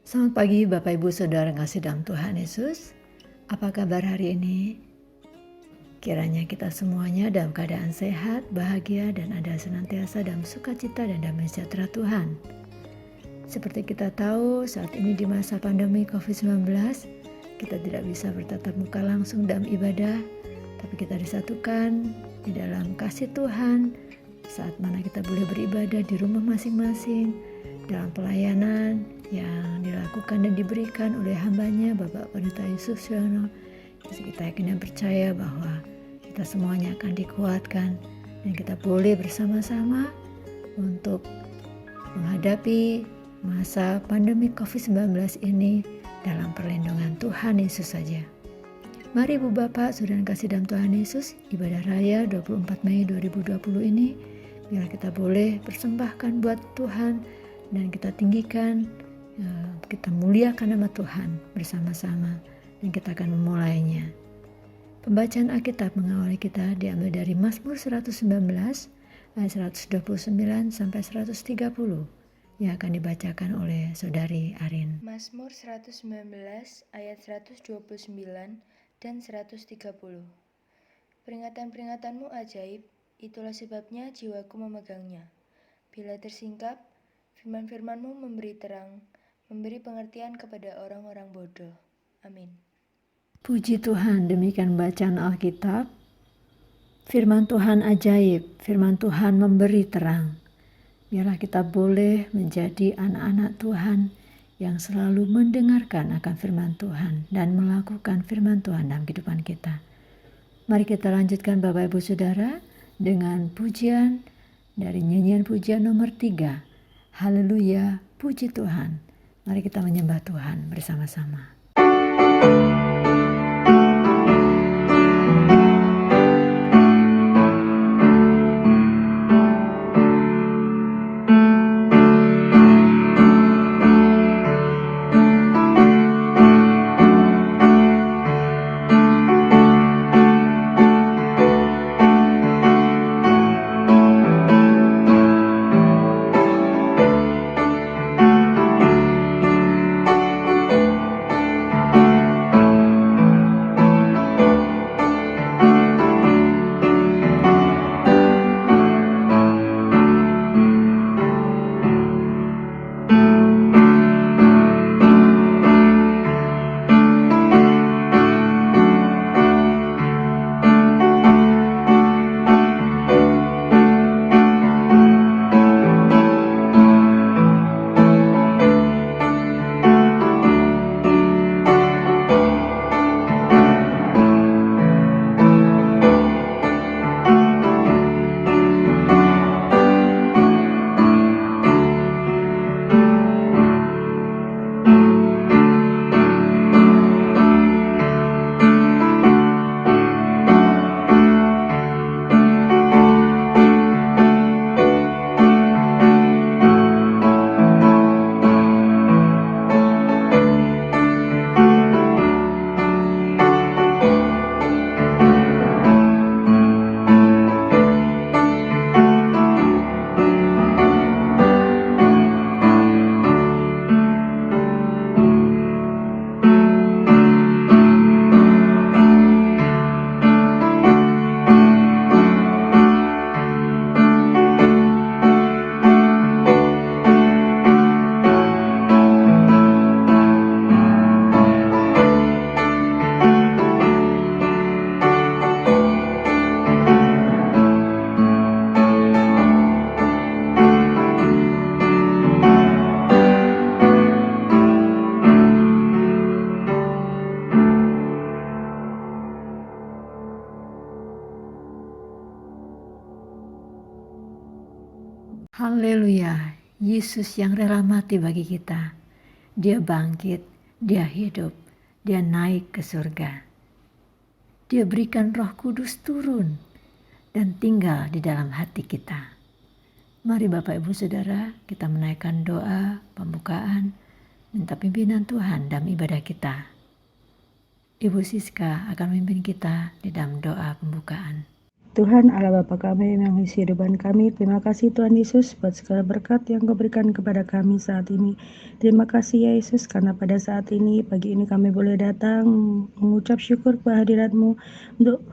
Selamat pagi Bapak Ibu Saudara kasih dalam Tuhan Yesus. Apa kabar hari ini? Kiranya kita semuanya dalam keadaan sehat, bahagia, dan ada senantiasa dalam sukacita dan damai sejahtera Tuhan. Seperti kita tahu, saat ini di masa pandemi COVID-19, kita tidak bisa bertatap muka langsung dalam ibadah, tapi kita disatukan di dalam kasih Tuhan, saat mana kita boleh beribadah di rumah masing-masing, dalam pelayanan yang dilakukan dan diberikan oleh hambanya Bapak Pendeta Yusuf Siono. Kita yakin dan percaya bahwa kita semuanya akan dikuatkan dan kita boleh bersama-sama untuk menghadapi masa pandemi COVID-19 ini dalam perlindungan Tuhan Yesus saja. Mari Ibu Bapak, Saudara kasih dalam Tuhan Yesus, ibadah raya 24 Mei 2020 ini, biar kita boleh persembahkan buat Tuhan dan kita tinggikan, kita muliakan nama Tuhan bersama-sama, dan kita akan memulainya. Pembacaan Alkitab mengawali kita diambil dari Mazmur 119 ayat 129 sampai 130 yang akan dibacakan oleh Saudari Arin. Mazmur 119 ayat 129 dan 130. Peringatan-peringatanmu ajaib, itulah sebabnya jiwaku memegangnya. Bila tersingkap, firman-firmanmu memberi terang, memberi pengertian kepada orang-orang bodoh. Amin. Puji Tuhan, demikian bacaan Alkitab. Firman Tuhan ajaib, firman Tuhan memberi terang. Biarlah kita boleh menjadi anak-anak Tuhan yang selalu mendengarkan akan firman Tuhan dan melakukan firman Tuhan dalam kehidupan kita. Mari kita lanjutkan Bapak Ibu Saudara dengan pujian dari nyanyian pujian nomor 3. Haleluya, puji Tuhan. Mari kita menyembah Tuhan bersama-sama. Haleluya, Yesus yang rela mati bagi kita. Dia bangkit, dia hidup, dia naik ke surga. Dia berikan Roh Kudus turun dan tinggal di dalam hati kita. Mari Bapak Ibu Saudara, kita menaikkan doa pembukaan, minta pimpinan Tuhan dalam ibadah kita. Ibu Siska akan memimpin kita di dalam doa pembukaan. Tuhan Allah Bapa kami yang mengisi kehidupan kami. Terima kasih Tuhan Yesus buat segala berkat yang Kau berikan kepada kami saat ini. Terima kasih ya Yesus karena pada saat ini, pagi ini kami boleh datang mengucap syukur kehadirat-Mu untuk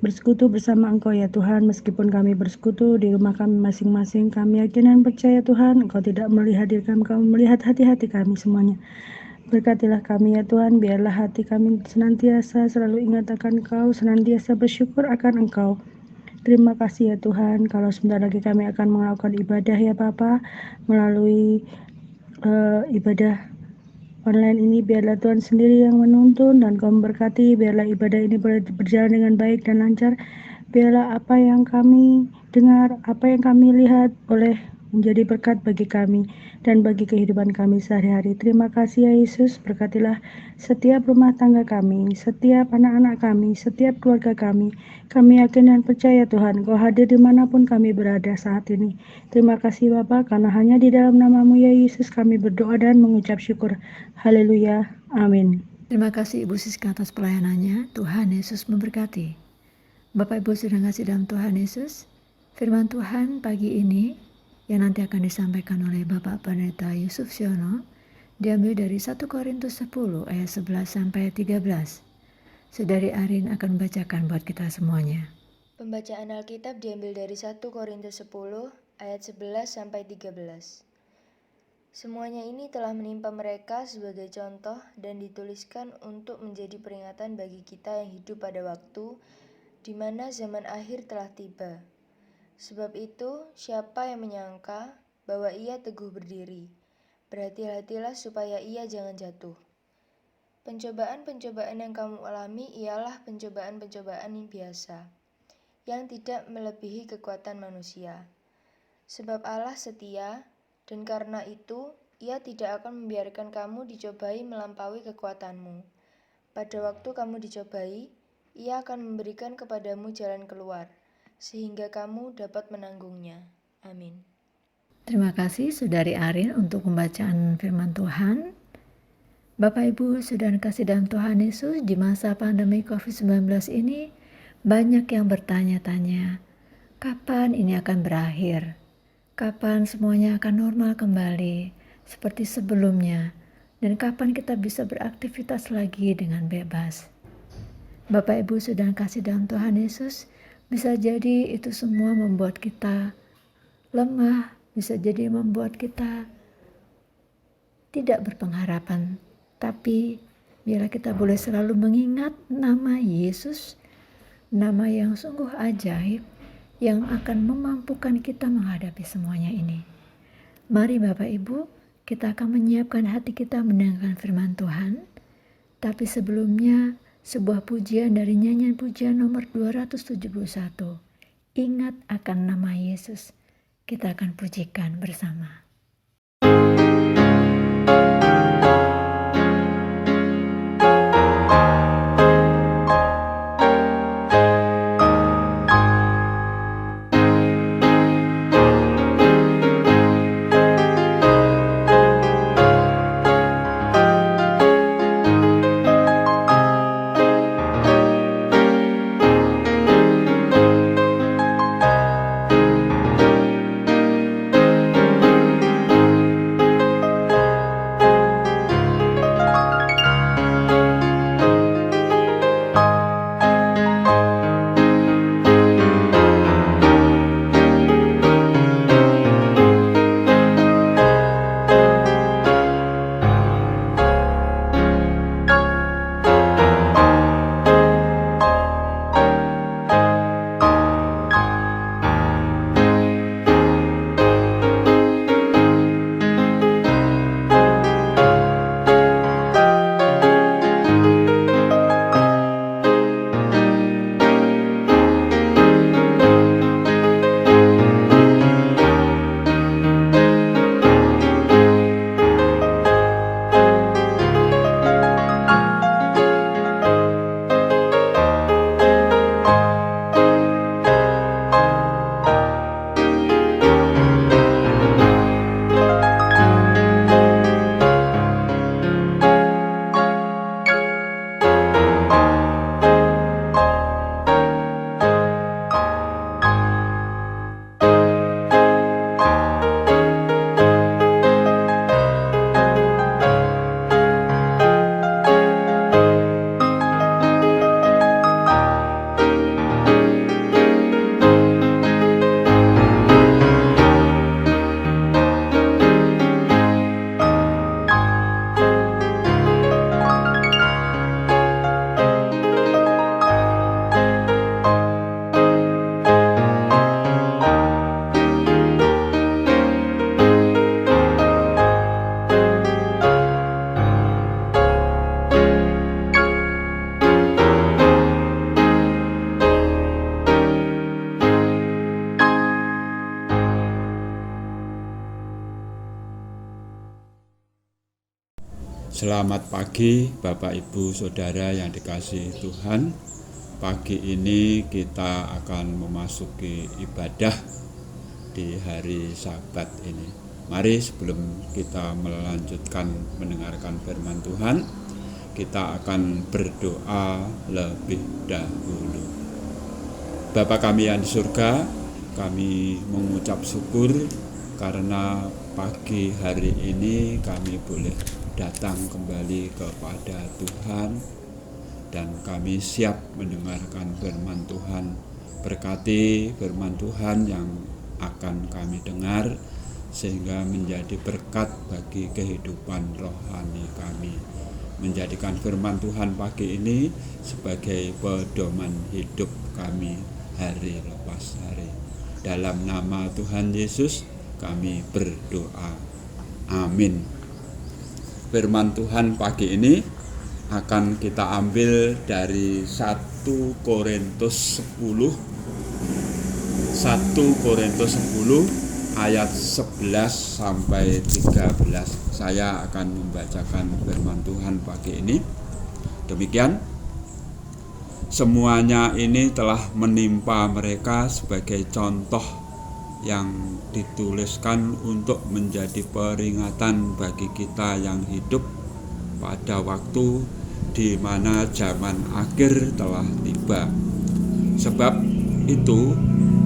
bersekutu bersama Engkau ya Tuhan. Meskipun kami bersekutu di rumah kami masing-masing, kami yakin dan percaya Tuhan Engkau tidak melihat diri kami, Engkau melihat hati-hati kami semuanya. Berkatilah kami ya Tuhan, biarlah hati kami senantiasa selalu ingat akan Engkau, senantiasa bersyukur akan Engkau. Terima kasih ya Tuhan, kalau sebentar lagi kami akan melakukan ibadah ya Bapa, melalui ibadah online ini, biarlah Tuhan sendiri yang menuntun dan Kau memberkati, biarlah ibadah ini boleh berjalan dengan baik dan lancar, biarlah apa yang kami dengar, apa yang kami lihat boleh menjadi berkat bagi kami dan bagi kehidupan kami sehari-hari. Terima kasih ya Yesus, berkatilah setiap rumah tangga kami, setiap anak-anak kami, setiap keluarga kami. Kami yakin dan percaya Tuhan, Kau hadir dimanapun kami berada saat ini. Terima kasih Bapa, karena hanya di dalam nama-Mu ya Yesus kami berdoa dan mengucap syukur. Haleluya, amin. Terima kasih Ibu Siska atas pelayanannya. Tuhan Yesus memberkati. Bapak Ibu sudah kasih dalam Tuhan Yesus, firman Tuhan pagi ini yang nanti akan disampaikan oleh Bapak Pendeta Yusuf Siono diambil dari 1 Korintus 10 ayat 11 sampai 13. Saudari Arin akan membacakan buat kita semuanya. Pembacaan Alkitab diambil dari 1 Korintus 10 ayat 11 sampai 13. Semuanya ini telah menimpa mereka sebagai contoh dan dituliskan untuk menjadi peringatan bagi kita yang hidup pada waktu di mana zaman akhir telah tiba. Sebab itu, siapa yang menyangka bahwa ia teguh berdiri, berhati-hatilah supaya ia jangan jatuh. Pencobaan-pencobaan yang kamu alami ialah pencobaan-pencobaan yang biasa, yang tidak melebihi kekuatan manusia. Sebab Allah setia, dan karena itu, Ia tidak akan membiarkan kamu dicobai melampaui kekuatanmu. Pada waktu kamu dicobai, Ia akan memberikan kepadamu jalan keluar, sehingga kamu dapat menanggungnya. Amin. Terima kasih Saudari Arin untuk pembacaan firman Tuhan. Bapak Ibu Saudara kasih dalam Tuhan Yesus, di masa pandemi COVID-19 ini banyak yang bertanya-tanya, kapan ini akan berakhir? Kapan semuanya akan normal kembali seperti sebelumnya? Dan kapan kita bisa beraktivitas lagi dengan bebas? Bapak Ibu Saudara kasih dalam Tuhan Yesus, bisa jadi itu semua membuat kita lemah, bisa jadi membuat kita tidak berpengharapan. Tapi biarlah kita boleh selalu mengingat nama Yesus, nama yang sungguh ajaib, yang akan memampukan kita menghadapi semuanya ini. Mari Bapak Ibu, kita akan menyiapkan hati kita mendengarkan firman Tuhan. Tapi sebelumnya, sebuah pujian dari nyanyian pujian nomor 271. Ingat akan nama Yesus. Kita akan pujikan bersama. Selamat pagi Bapak Ibu Saudara yang dikasihi Tuhan. Pagi ini kita akan memasuki ibadah di hari Sabat ini. Mari sebelum kita melanjutkan mendengarkan firman Tuhan, kita akan berdoa lebih dahulu. Bapa kami yang di surga, kami mengucap syukur karena pagi hari ini kami boleh datang kembali kepada Tuhan dan kami siap mendengarkan firman Tuhan. Berkati firman Tuhan yang akan kami dengar sehingga menjadi berkat bagi kehidupan rohani kami. Menjadikan firman Tuhan pagi ini sebagai pedoman hidup kami hari lepas hari. Dalam nama Tuhan Yesus kami berdoa. Amin. Firman Tuhan pagi ini akan kita ambil dari 1 Korintus 10 ayat 11 sampai 13. Saya akan membacakan firman Tuhan pagi ini. Demikian, semuanya ini telah menimpa mereka sebagai contoh yang dituliskan untuk menjadi peringatan bagi kita yang hidup pada waktu di mana zaman akhir telah tiba. Sebab itu,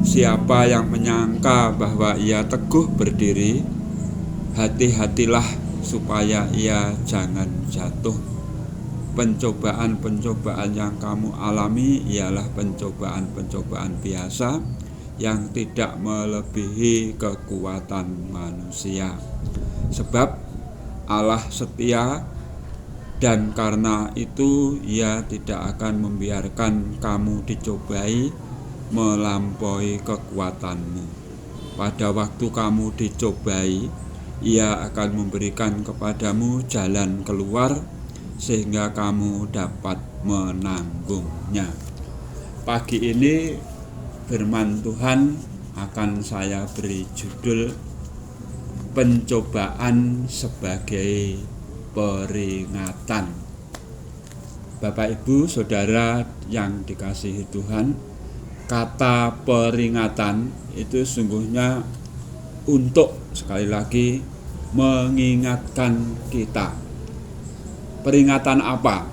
siapa yang menyangka bahwa ia teguh berdiri, hati-hatilah supaya ia jangan jatuh. Pencobaan-pencobaan yang kamu alami ialah pencobaan-pencobaan biasa yang tidak melebihi kekuatan manusia. Sebab Allah setia, dan karena itu Ia tidak akan membiarkan kamu dicobai melampaui kekuatanmu. Pada waktu kamu dicobai, Ia akan memberikan kepadamu jalan keluar sehingga kamu dapat menanggungnya. Pagi ini firman Tuhan akan saya beri judul pencobaan sebagai peringatan. Bapak Ibu Saudara yang dikasihi Tuhan, kata peringatan itu sungguhnya untuk sekali lagi mengingatkan kita. Peringatan apa?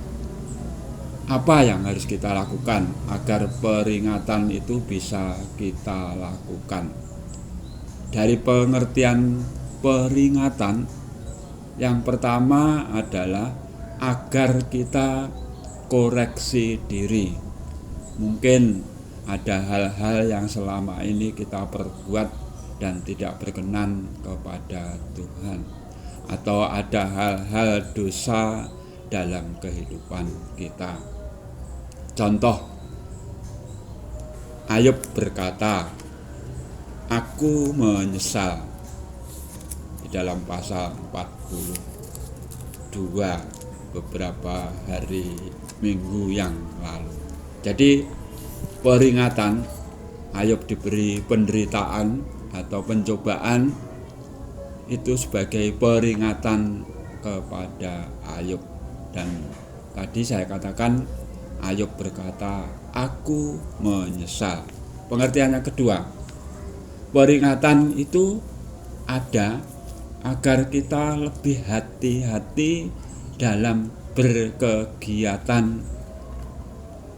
Apa yang harus kita lakukan agar peringatan itu bisa kita lakukan? Dari pengertian peringatan, yang pertama adalah agar kita koreksi diri. Mungkin ada hal-hal yang selama ini kita perbuat dan tidak berkenan kepada Tuhan, atau ada hal-hal dosa dalam kehidupan kita. Contoh, Ayub berkata, "Aku menyesal," di dalam pasal 42 beberapa hari minggu yang lalu. Jadi peringatan, Ayub diberi penderitaan atau pencobaan itu sebagai peringatan kepada Ayub. Dan tadi saya katakan Ayub berkata, "Aku menyesal." Pengertian yang kedua, peringatan itu ada agar kita lebih hati-hati dalam berkegiatan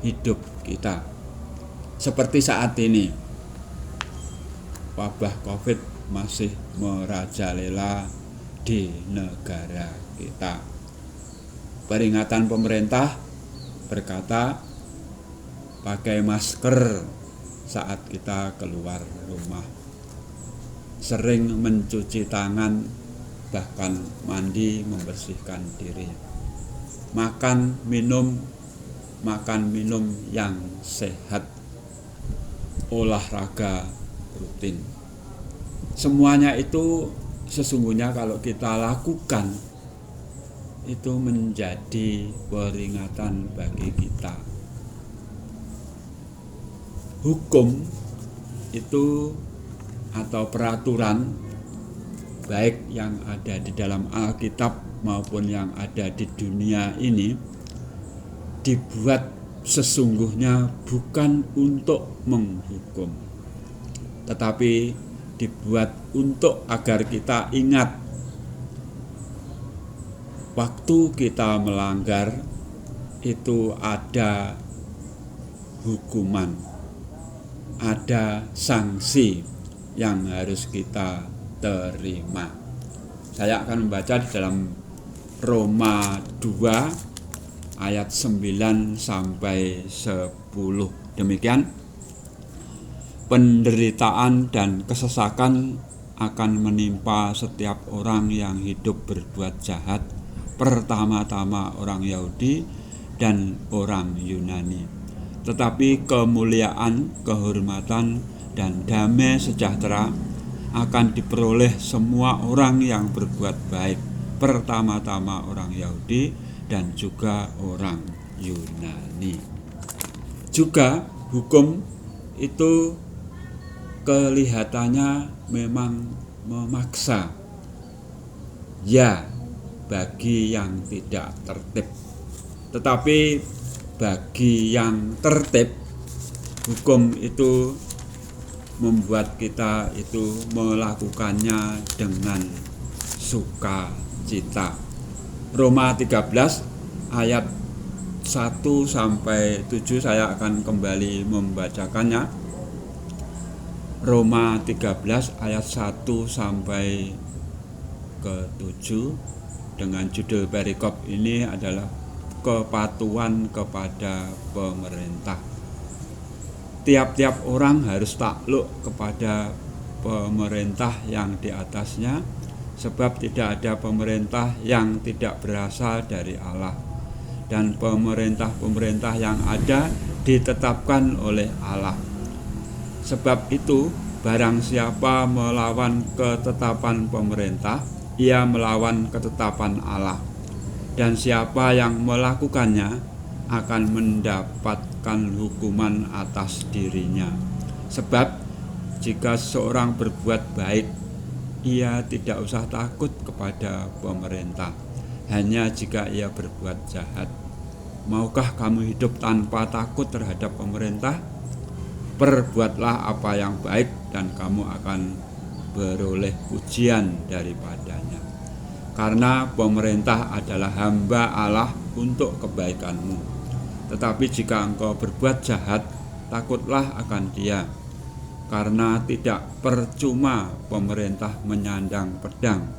hidup kita. Seperti saat ini, wabah COVID masih merajalela di negara kita. Peringatan pemerintah berkata, pakai masker saat kita keluar rumah, sering mencuci tangan, bahkan mandi membersihkan diri, makan minum yang sehat, olahraga rutin. Semuanya itu sesungguhnya kalau kita lakukan itu menjadi peringatan bagi kita. Hukum itu atau peraturan baik yang ada di dalam Alkitab maupun yang ada di dunia ini dibuat sesungguhnya bukan untuk menghukum, tetapi dibuat untuk agar kita ingat waktu kita melanggar itu ada hukuman, ada sanksi yang harus kita terima. Saya akan membaca di dalam Roma 2 ayat 9 sampai 10. Demikian, penderitaan dan kesesakan akan menimpa setiap orang yang hidup berbuat jahat, pertama-tama orang Yahudi dan orang Yunani. Tetapi kemuliaan, kehormatan, dan damai sejahtera akan diperoleh semua orang yang berbuat baik, pertama-tama orang Yahudi dan juga orang Yunani. Juga hukum itu kelihatannya memang memaksa, ya, bagi yang tidak tertib. Tetapi bagi yang tertib, hukum itu membuat kita itu melakukannya dengan sukacita. Roma 13 ayat 1 sampai 7 saya akan kembali membacakannya. Roma 13 ayat 1 sampai ke 7 dengan judul perikop ini adalah kepatuhan kepada pemerintah. Tiap-tiap orang harus takluk kepada pemerintah yang di atasnya, sebab tidak ada pemerintah yang tidak berasal dari Allah, dan pemerintah-pemerintah yang ada ditetapkan oleh Allah. Sebab itu, barang siapa melawan ketetapan pemerintah, ia melawan ketetapan Allah, dan siapa yang melakukannya akan mendapatkan hukuman atas dirinya. Sebab jika seorang berbuat baik, ia tidak usah takut kepada pemerintah, hanya jika ia berbuat jahat. Maukah kamu hidup tanpa takut terhadap pemerintah? Perbuatlah apa yang baik dan kamu akan beroleh pujian daripadanya. Karena pemerintah adalah hamba Allah untuk kebaikanmu. Tetapi jika engkau berbuat jahat, takutlah akan dia, karena tidak percuma pemerintah menyandang pedang.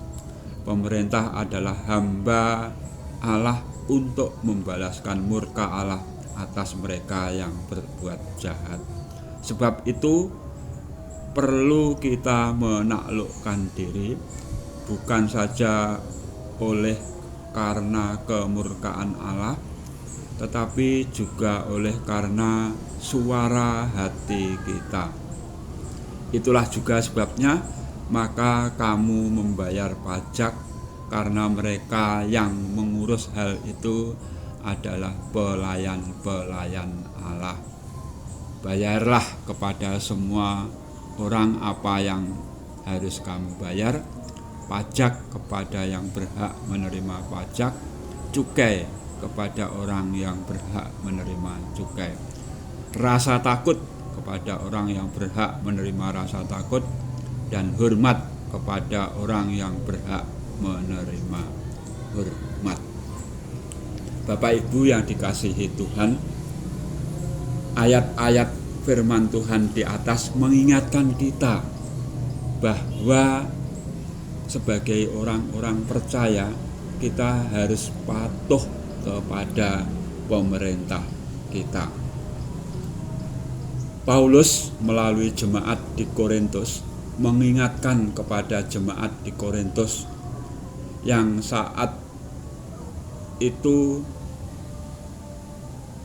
Pemerintah adalah hamba Allah untuk membalaskan murka Allah atas mereka yang berbuat jahat. Sebab itu perlu kita menaklukkan diri, bukan saja oleh karena kemurkaan Allah, tetapi juga oleh karena suara hati kita. Itulah juga sebabnya maka kamu membayar pajak, karena mereka yang mengurus hal itu adalah pelayan-pelayan Allah. Bayarlah kepada semua orang apa yang harus kamu bayar, pajak kepada yang berhak menerima pajak, cukai kepada orang yang berhak menerima cukai, rasa takut kepada orang yang berhak menerima rasa takut, dan hormat kepada orang yang berhak menerima hormat. Bapak Ibu yang dikasihi Tuhan, ayat-ayat firman Tuhan di atas mengingatkan kita bahwa sebagai orang-orang percaya kita harus patuh kepada pemerintah kita. Paulus melalui jemaat di Korintus mengingatkan kepada jemaat di Korintus yang saat itu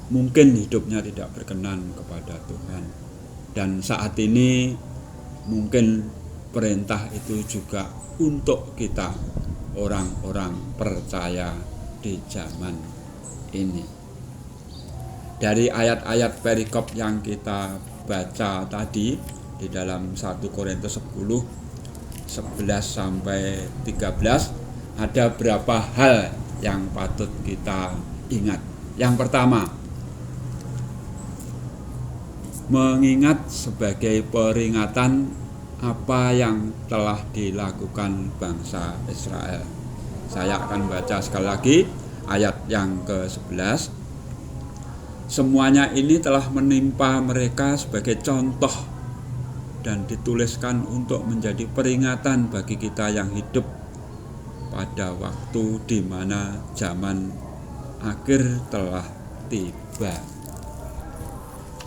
mungkin hidupnya tidak berkenan kepada Tuhan, dan saat ini mungkin perintah itu juga untuk kita orang-orang percaya di zaman ini. Dari ayat-ayat perikop yang kita baca tadi di dalam 1 Korintus 10 11 sampai 13 ada beberapa hal yang patut kita ingat. Yang pertama, mengingat sebagai peringatan apa yang telah dilakukan bangsa Israel. Saya akan baca sekali lagi ayat yang ke-11. Semuanya ini telah menimpa mereka sebagai contoh dan dituliskan untuk menjadi peringatan bagi kita yang hidup pada waktu di mana zaman akhir telah tiba.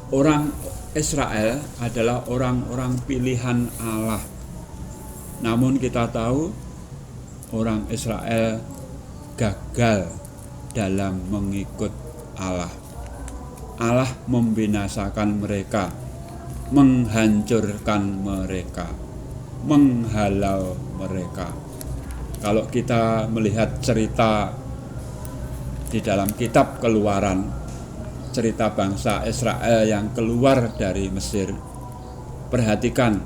Orang Israel adalah orang-orang pilihan Allah. Namun kita tahu orang Israel gagal dalam mengikut Allah. Allah membinasakan mereka, menghancurkan mereka, menghalau mereka. Kalau kita melihat cerita di dalam kitab Keluaran, cerita bangsa Israel yang keluar dari Mesir, perhatikan,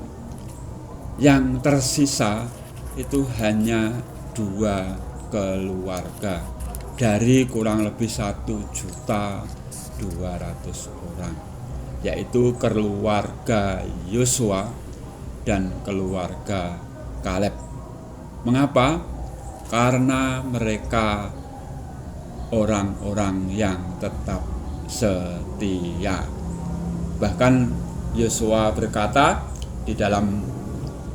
yang tersisa itu hanya 2 keluarga dari kurang lebih 1.200.000 orang, yaitu keluarga Yosua dan keluarga Kaleb. Mengapa? Karena mereka orang-orang yang tetap setia. Bahkan Yosua berkata di dalam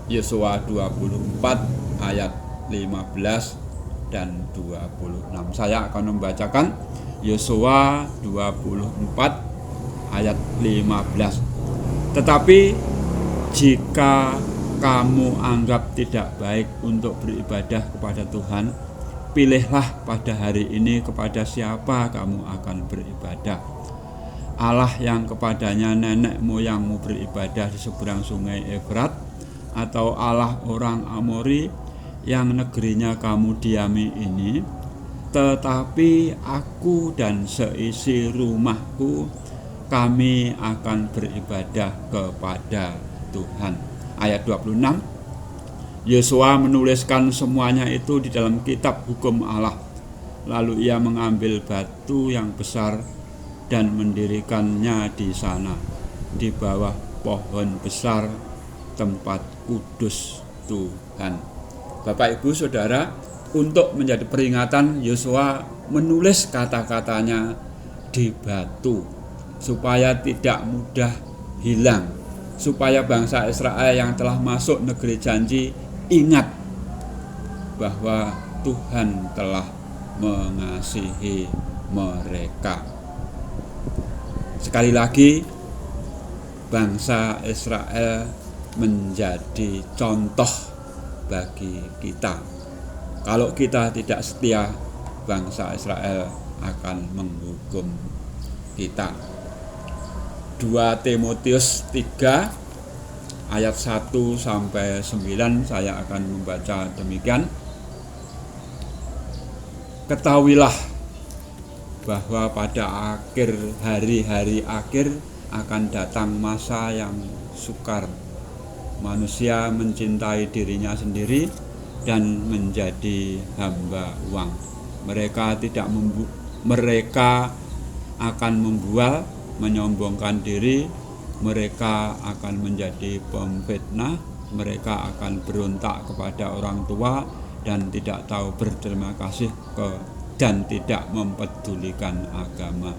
Yosua 24 ayat 15 dan 26. Saya akan membacakan Yosua 24 ayat 15. Tetapi jika kamu anggap tidak baik untuk beribadah kepada Tuhan, pilihlah pada hari ini kepada siapa kamu akan beribadah. Allah yang kepadanya nenek moyangmu beribadah di seberang sungai Efrat, atau Allah orang Amori yang negerinya kamu diami ini. Tetapi aku dan seisi rumahku, kami akan beribadah kepada Tuhan. Ayat 26, Yosua menuliskan semuanya itu di dalam kitab hukum Allah. Lalu ia mengambil batu yang besar dan mendirikannya di sana, di bawah pohon besar, tempat kudus Tuhan. Bapak, Ibu, Saudara, untuk menjadi peringatan, Yosua menulis kata-katanya di batu supaya tidak mudah hilang, supaya bangsa Israel yang telah masuk negeri janji ingat bahwa Tuhan telah mengasihi mereka. Sekali lagi, bangsa Israel menjadi contoh bagi kita. Kalau kita tidak setia, bangsa Israel akan menghukum kita. 2 Timotius 3 ayat 1 sampai 9 saya akan membaca demikian. Ketahuilah bahwa pada akhir hari-hari akhir akan datang masa yang sukar. Manusia mencintai dirinya sendiri dan menjadi hamba uang. Mereka akan membual, menyombongkan diri, mereka akan menjadi pemfitnah, mereka akan berontak kepada orang tua dan tidak tahu berterima kasih dan tidak mempedulikan agama,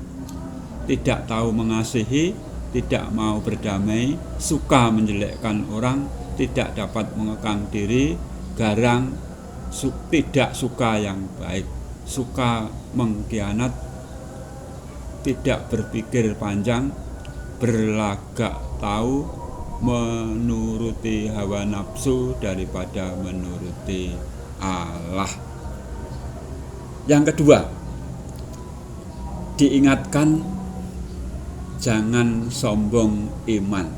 tidak tahu mengasihi, tidak mau berdamai, suka menjelekkan orang, tidak dapat mengekang diri, garang, tidak suka yang baik, suka mengkhianat, tidak berpikir panjang, berlagak tahu, menuruti hawa nafsu daripada menuruti Allah. Yang kedua, diingatkan jangan sombong iman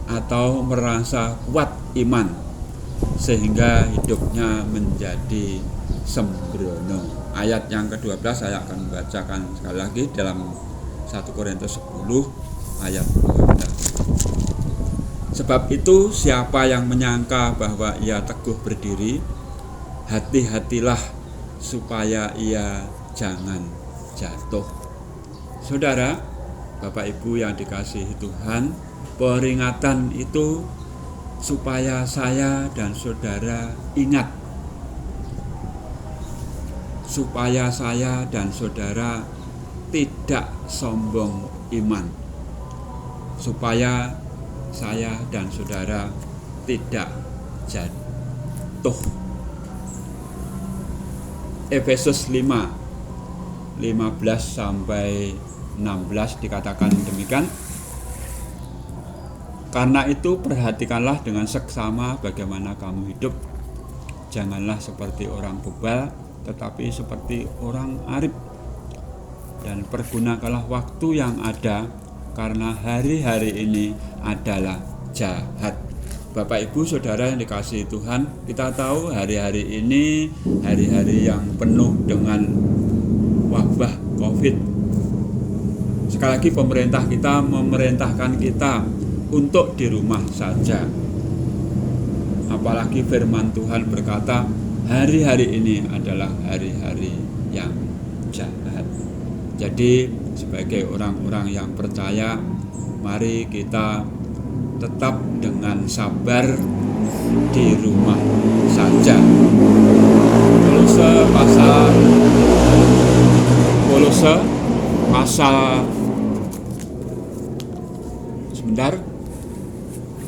atau merasa kuat iman sehingga hidupnya menjadi sembrono. Ayat yang ke-12 saya akan membacakan sekali lagi dalam 1 Korintus 10 ayat 12. Sebab itu siapa yang menyangka bahwa ia teguh berdiri, hati-hatilah supaya ia jangan jatuh. Saudara, Bapak Ibu yang dikasihi Tuhan, peringatan itu supaya saya dan saudara ingat, supaya saya dan saudara tidak sombong iman, supaya saya dan saudara tidak jatuh. Efesus 5:15 sampai 16 dikatakan demikian. Karena itu perhatikanlah dengan seksama bagaimana kamu hidup. Janganlah seperti orang bebal, tetapi seperti orang arif. Dan pergunakanlah waktu yang ada, karena hari-hari ini adalah jahat. Bapak Ibu Saudara yang dikasihi Tuhan, kita tahu hari-hari ini hari-hari yang penuh dengan wabah COVID. Sekali lagi pemerintah kita memerintahkan kita untuk di rumah saja. Apalagi firman Tuhan berkata, hari-hari ini adalah hari-hari yang jahat. Jadi sebagai orang-orang yang percaya, mari kita tetap dengan sabar di rumah saja.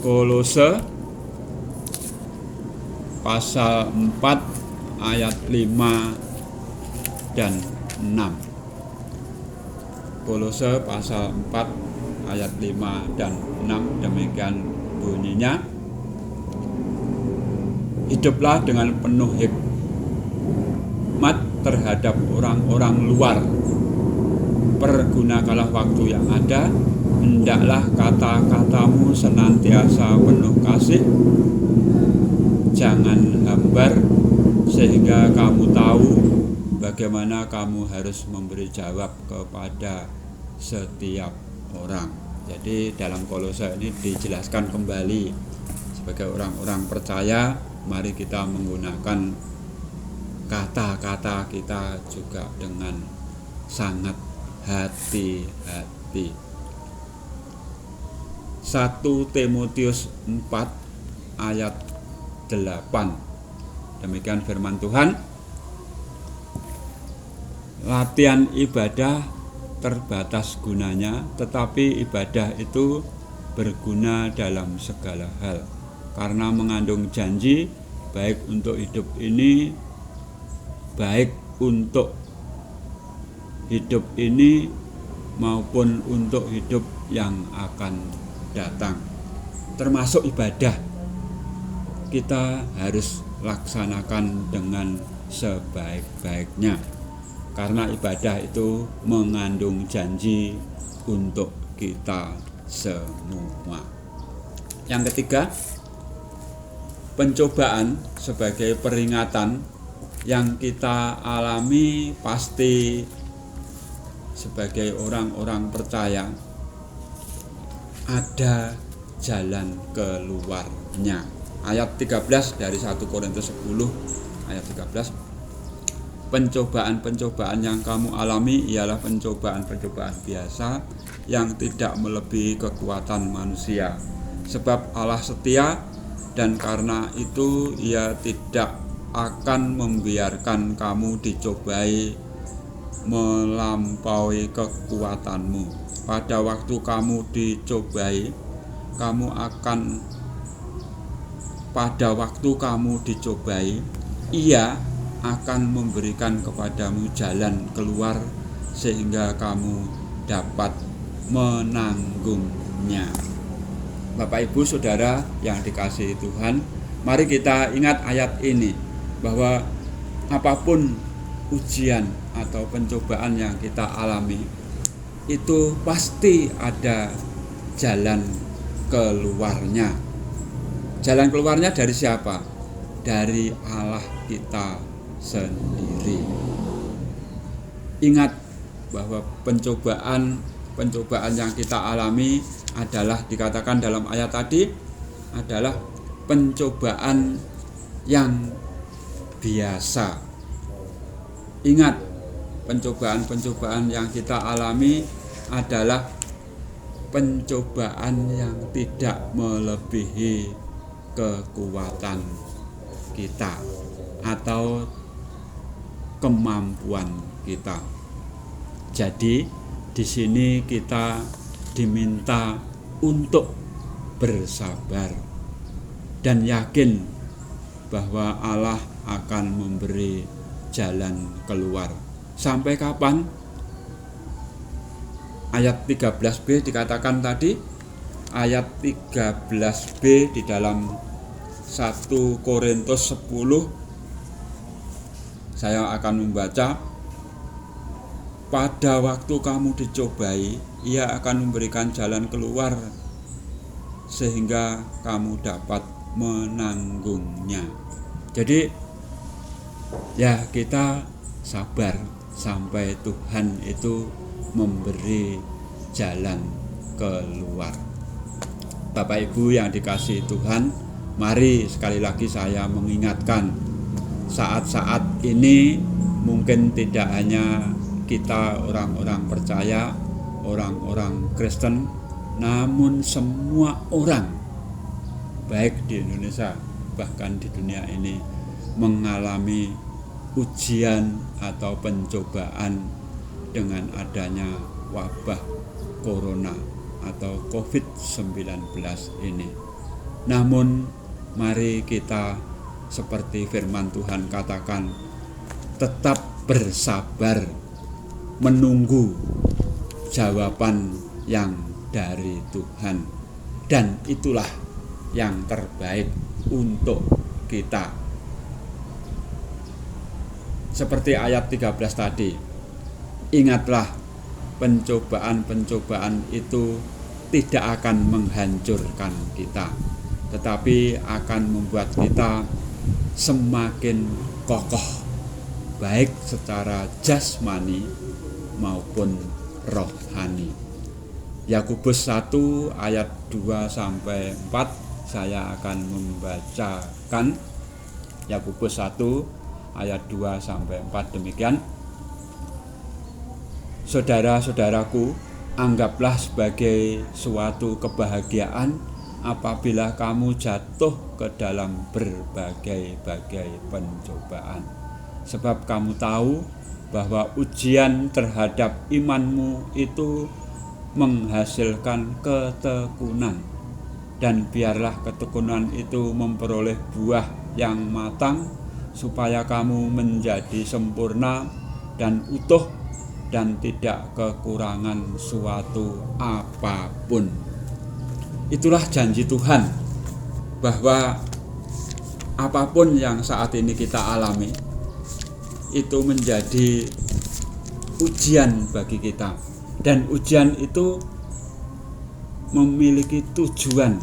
Kolose pasal 4 ayat 5 dan 6. Kolose pasal 4 ayat 5 dan 6 demikian bunyinya. Hiduplah dengan penuh hikmat terhadap orang-orang luar. Pergunakanlah waktu yang ada. Hendaklah kata-katamu senantiasa penuh kasih, jangan hambar, sehingga kamu tahu bagaimana kamu harus memberi jawab kepada setiap orang. Jadi dalam Kolose ini dijelaskan kembali, sebagai orang-orang percaya, mari kita menggunakan kata-kata kita juga dengan sangat hati-hati. 1 Timotius 4 ayat 8. Demikian firman Tuhan. Latihan ibadah terbatas gunanya, tetapi ibadah itu berguna dalam segala hal, karena mengandung janji baik untuk hidup ini, baik untuk hidup ini maupun untuk hidup yang akan datang. Termasuk ibadah kita harus laksanakan dengan sebaik-baiknya, karena ibadah itu mengandung janji untuk kita semua. Yang ketiga, pencobaan sebagai peringatan yang kita alami pasti sebagai orang-orang percaya ada jalan keluarnya. Ayat 13 dari 1 Korintus 10 ayat 13. Pencobaan-pencobaan yang kamu alami ialah pencobaan-pencobaan biasa yang tidak melebihi kekuatan manusia. Sebab Allah setia, dan karena itu Ia tidak akan membiarkan kamu dicobai melampaui kekuatanmu. Pada waktu kamu dicobai, Ia akan memberikan kepadamu jalan keluar sehingga kamu dapat menanggungnya. Bapak Ibu Saudara yang dikasihi Tuhan, mari kita ingat ayat ini, bahwa apapun ujian atau pencobaan yang kita alami, itu pasti ada jalan keluarnya. Jalan keluarnya dari siapa? Dari Allah kita sendiri. Ingat bahwa pencobaan yang kita alami adalah dikatakan dalam ayat tadi, adalah pencobaan yang biasa. Ingat, pencobaan-pencobaan yang kita alami adalah pencobaan yang tidak melebihi kekuatan kita atau kemampuan kita. Jadi di sini kita diminta untuk bersabar dan yakin bahwa Allah akan memberi jalan keluar. Sampai kapan? Ayat 13b dikatakan tadi, ayat 13b di dalam 1 Korintus 10, saya akan membaca. Pada waktu kamu dicobai, Ia akan memberikan jalan keluar sehingga kamu dapat menanggungnya. Jadi ya, kita sabar sampai Tuhan itu memberi jalan keluar. Bapak Ibu yang dikasihi Tuhan, mari sekali lagi saya mengingatkan, saat-saat ini mungkin tidak hanya kita orang-orang percaya, orang-orang Kristen, namun semua orang baik di Indonesia bahkan di dunia ini mengalami ujian atau pencobaan dengan adanya wabah corona atau COVID-19 ini. Namun mari kita seperti firman Tuhan katakan, tetap bersabar menunggu jawaban yang dari Tuhan, dan itulah yang terbaik untuk kita. Seperti ayat 13 tadi, ingatlah, pencobaan-pencobaan itu tidak akan menghancurkan kita, tetapi akan membuat kita semakin kokoh, baik secara jasmani maupun rohani. Yakobus 1 ayat 2-4 saya akan membacakan. Yakobus 1 ayat 2-4 demikian. Saudara-saudaraku, anggaplah sebagai suatu kebahagiaan apabila kamu jatuh ke dalam berbagai-bagai pencobaan, sebab kamu tahu bahwa ujian terhadap imanmu itu menghasilkan ketekunan, dan biarlah ketekunan itu memperoleh buah yang matang, supaya kamu menjadi sempurna dan utuh dan tidak kekurangan suatu apapun. Itulah janji Tuhan, bahwa apapun yang saat ini kita alami itu menjadi ujian bagi kita, dan ujian itu memiliki tujuan.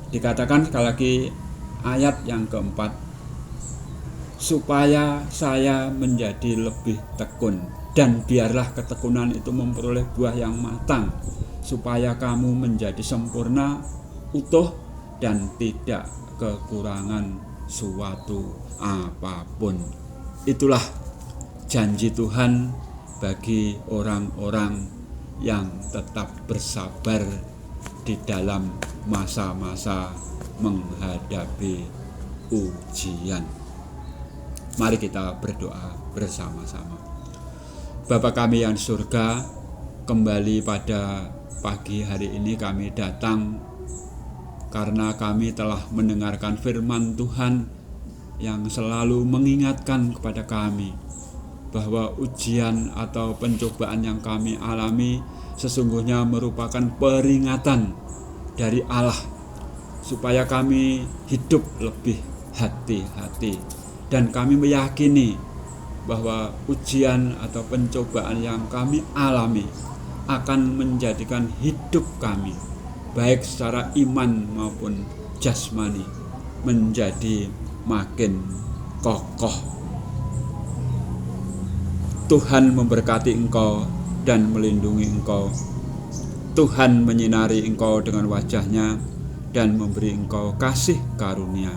Dikatakan sekali lagi ayat yang keempat, supaya saya menjadi lebih tekun, dan biarlah ketekunan itu memperoleh buah yang matang, supaya kamu menjadi sempurna, utuh, dan tidak kekurangan suatu apapun. Itulah janji Tuhan bagi orang-orang yang tetap bersabar di dalam masa-masa menghadapi ujian. Mari kita berdoa bersama-sama. Bapa kami yang di surga, kembali pada pagi hari ini kami datang karena kami telah mendengarkan firman Tuhan yang selalu mengingatkan kepada kami bahwa ujian atau pencobaan yang kami alami sesungguhnya merupakan peringatan dari Allah, supaya kami hidup lebih hati-hati, dan kami meyakini bahwa ujian atau pencobaan yang kami alami akan menjadikan hidup kami, baik secara iman maupun jasmani, menjadi makin kokoh. Tuhan memberkati engkau dan melindungi engkau. Tuhan menyinari engkau dengan wajah-Nya dan memberi engkau kasih karunia.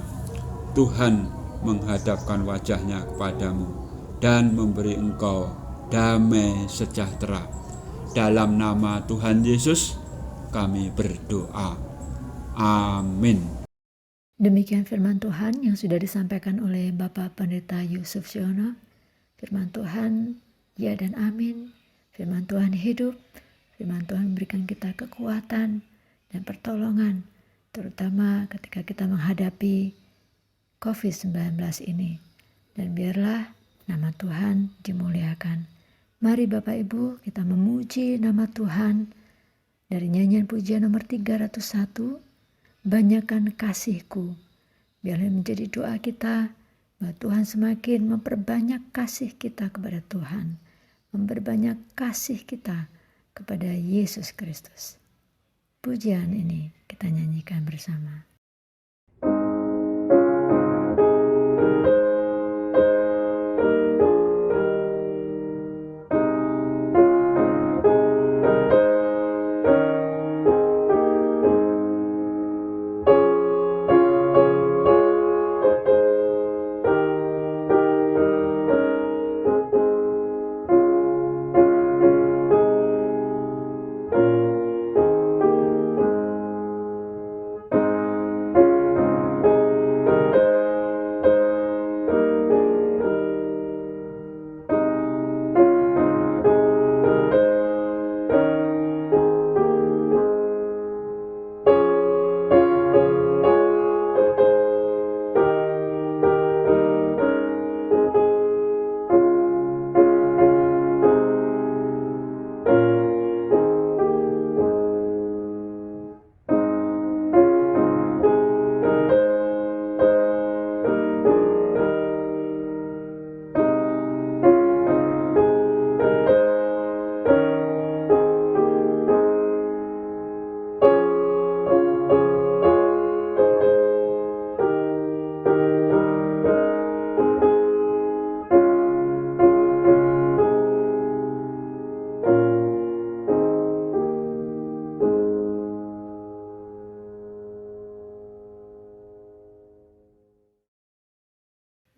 Tuhan menghadapkan wajahnya kepadamu dan memberi engkau damai sejahtera. Dalam nama Tuhan Yesus kami berdoa. Amin. Demikian firman Tuhan yang sudah disampaikan oleh Bapak Pendeta Yusuf Siono. Firman Tuhan ya dan amin. Firman Tuhan hidup. Firman Tuhan memberikan kita kekuatan dan pertolongan, terutama ketika kita menghadapi COVID-19 ini. Dan biarlah nama Tuhan dimuliakan. Mari Bapak Ibu kita memuji nama Tuhan dari nyanyian pujian nomor 301, Banyakkan Kasih-Ku. Biarlah menjadi doa kita bahwa Tuhan semakin memperbanyak kasih kita kepada Tuhan, memperbanyak kasih kita kepada Yesus Kristus. Pujian ini kita nyanyikan bersama.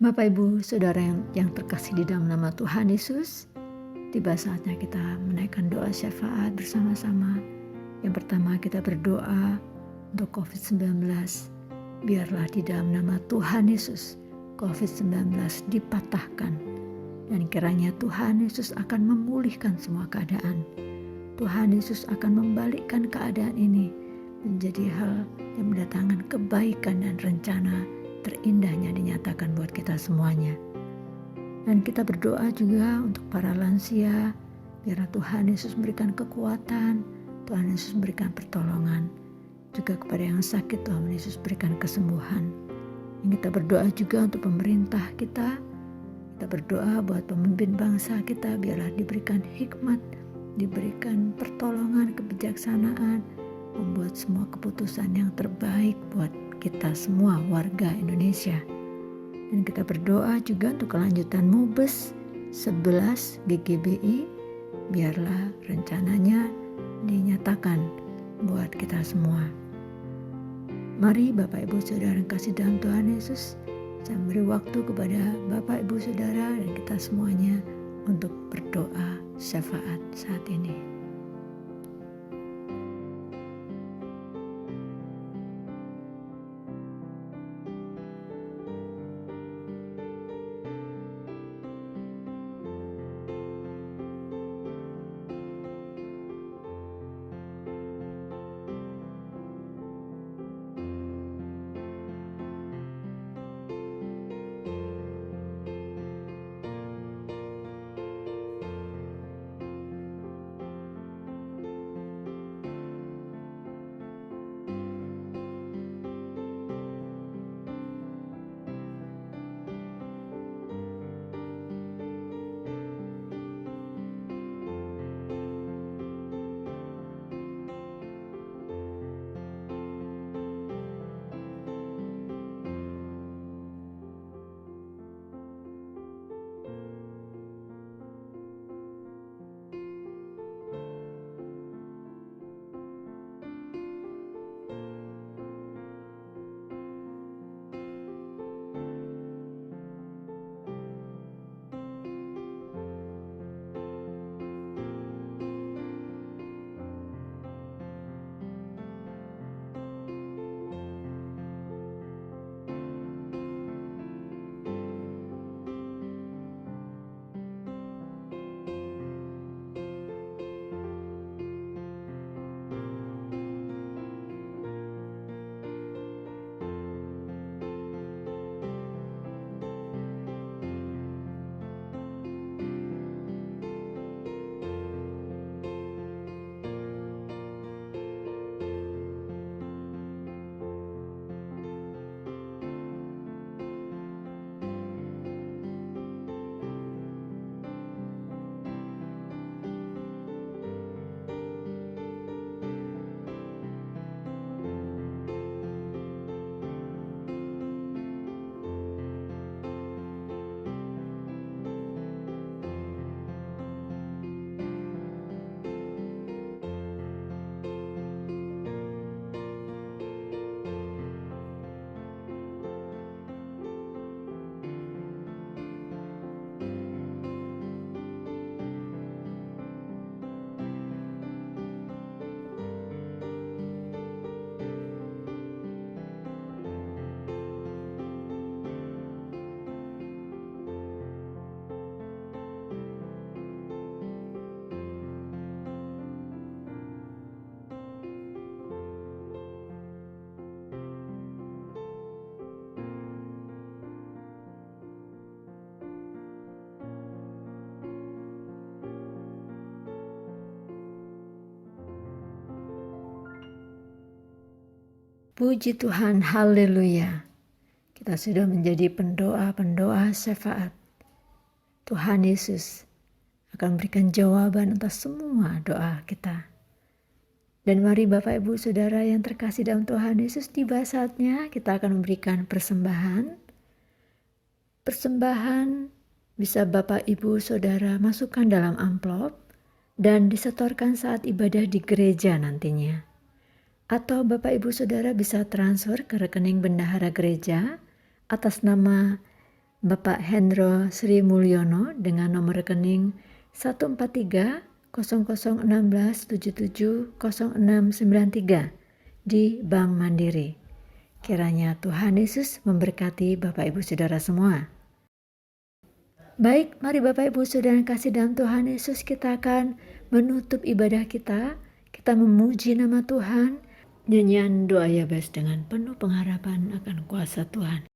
Bapak Ibu Saudara yang terkasih di dalam nama Tuhan Yesus, tiba saatnya kita menaikkan doa syafaat bersama-sama. Yang pertama kita berdoa untuk COVID-19. Biarlah di dalam nama Tuhan Yesus COVID-19 dipatahkan. Dan kiranya Tuhan Yesus akan memulihkan semua keadaan. Tuhan Yesus akan membalikkan keadaan ini menjadi hal yang mendatangkan kebaikan dan rencana terindahnya dinyatakan buat kita semuanya. Dan kita berdoa juga untuk para lansia, biarlah Tuhan Yesus memberikan kekuatan, Tuhan Yesus memberikan pertolongan. Juga kepada yang sakit, Tuhan Yesus berikan kesembuhan. Dan kita berdoa juga untuk pemerintah kita. Kita berdoa buat pemimpin bangsa kita, biarlah diberikan hikmat, diberikan pertolongan, kebijaksanaan, membuat semua keputusan yang terbaik buat kita semua warga Indonesia. Dan kita berdoa juga untuk kelanjutan Mubes 11 GGBI, biarlah rencananya dinyatakan buat kita semua. Mari Bapak Ibu Saudara yang kasih dalam Tuhan Yesus, saya beri waktu kepada Bapak Ibu Saudara dan kita semuanya untuk berdoa syafaat saat ini. Puji Tuhan, haleluya. Kita sudah menjadi pendoa-pendoa syafaat. Tuhan Yesus akan berikan jawaban atas semua doa kita. Dan mari Bapak Ibu Saudara yang terkasih dalam Tuhan Yesus, tiba saatnya kita akan memberikan persembahan. Persembahan bisa Bapak Ibu Saudara masukkan dalam amplop dan disetorkan saat ibadah di gereja nantinya. Atau Bapak Ibu Saudara bisa transfer ke rekening bendahara gereja atas nama Bapak Hendro Sri Mulyono dengan nomor rekening 143 0016 77 0693 di Bank Mandiri. Kiranya Tuhan Yesus memberkati Bapak Ibu Saudara semua. Baik, mari Bapak Ibu Saudara yang kasih dalam Tuhan Yesus, kita akan menutup ibadah kita. Kita memuji nama Tuhan, nyanyian doa Yabes dengan penuh pengharapan akan kuasa Tuhan.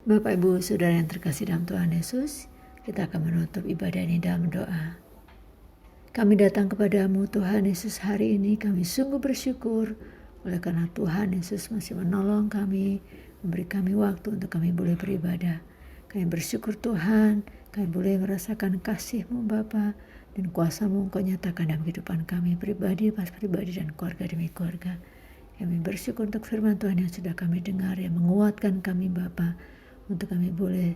Bapak Ibu Saudara yang terkasih dalam Tuhan Yesus, kita akan menutup ibadah ini dalam doa. Kami datang kepadamu Tuhan Yesus hari ini, kami sungguh bersyukur Oleh karena Tuhan Yesus masih menolong kami, memberi kami waktu untuk kami boleh beribadah. Kami bersyukur Tuhan, kami boleh merasakan kasih-Mu Bapa, dan kuasa-Mu Engkau nyatakan dalam kehidupan kami pribadi, pas pribadi, dan keluarga demi keluarga. Kami bersyukur untuk firman Tuhan yang sudah kami dengar, yang menguatkan kami Bapa, untuk kami boleh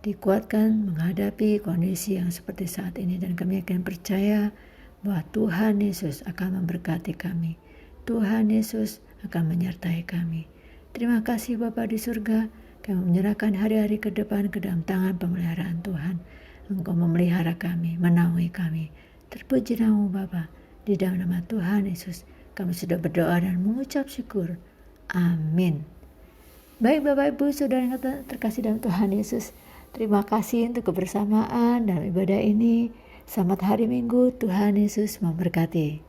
dikuatkan menghadapi kondisi yang seperti saat ini. Dan kami akan percaya bahwa Tuhan Yesus akan memberkati kami. Tuhan Yesus akan menyertai kami. Terima kasih Bapa di surga, kami menyerahkan hari-hari ke depan ke dalam tangan pemeliharaan Tuhan. Engkau memelihara kami, menaungi kami. Terpuji nama-Mu Bapa, di dalam nama Tuhan Yesus kami sudah berdoa dan mengucap syukur. Amin. Baik Bapak Ibu Saudara yang terkasih dalam Tuhan Yesus, terima kasih untuk kebersamaan dalam ibadah ini. Selamat hari Minggu, Tuhan Yesus memberkati.